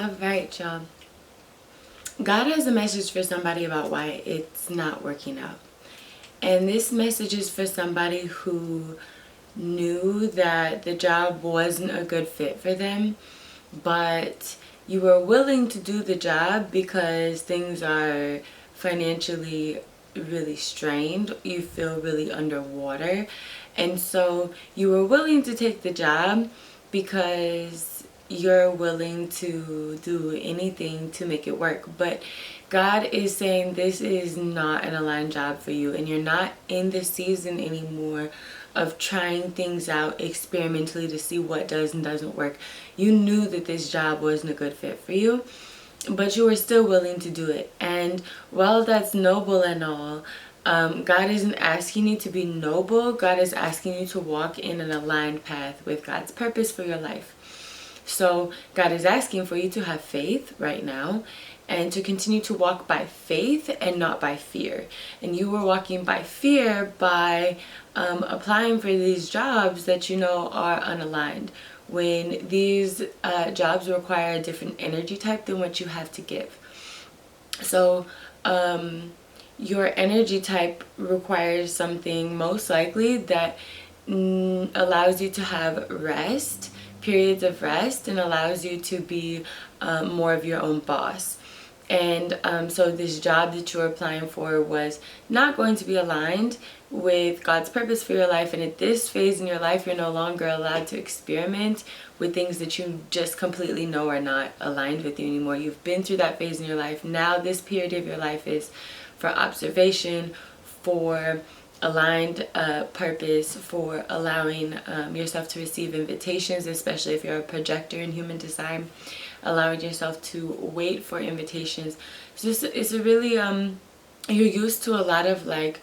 All right, y'all. God has a message for somebody about why it's not working out. And this message is for somebody who knew that the job wasn't a good fit for them, but you were willing to do the job because things are financially really strained. You feel really underwater. And so you were willing to take the job because you're willing to do anything to make it work. But God is saying this is not an aligned job for you, and you're not in the season anymore of trying things out experimentally to see what does and doesn't work. You knew that this job wasn't a good fit for you, but you were still willing to do it. And while that's noble and all, God isn't asking you to be noble. God is asking you to walk in an aligned path with God's purpose for your life. So God is asking for you to have faith right now and to continue to walk by faith and not by fear. And you were walking by fear by applying for these jobs that you know are unaligned, when these jobs require a different energy type than what you have to give. So your energy type requires something most likely that allows you to have rest, periods of rest, and allows you to be more of your own boss. And so this job that you were applying for was not going to be aligned with God's purpose for your life. And at this phase in your life, you're no longer allowed to experiment with things that you just completely know are not aligned with you anymore. You've been through that phase in your life. Now this period of your life is for observation, for aligned purpose, for allowing yourself to receive invitations, especially if you're a projector in human design, allowing yourself to wait for invitations. So it's a really you're used to a lot of like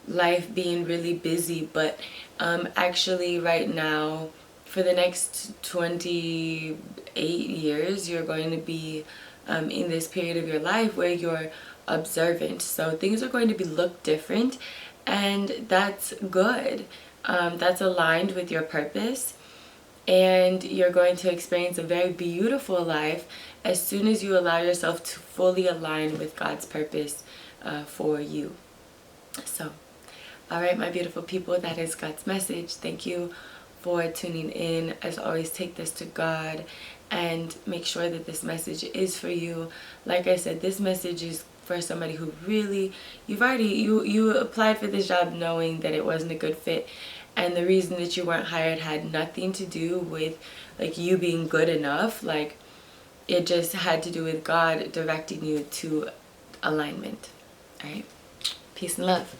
life being really busy, but actually right now for the next 28 years you're going to be in this period of your life where you're observant. So things are going to be look different, and that's good. That's aligned with your purpose, and you're going to experience a very beautiful life as soon as you allow yourself to fully align with God's purpose for you. So, all right, my beautiful people, that is God's message. Thank you for tuning in. As always, take this to God and make sure that this message is for you. Like I said, this message is for somebody who really, you applied for this job knowing that it wasn't a good fit, and the reason that you weren't hired had nothing to do with like you being good enough. Like it just had to do with God directing you to alignment. All right, peace and love.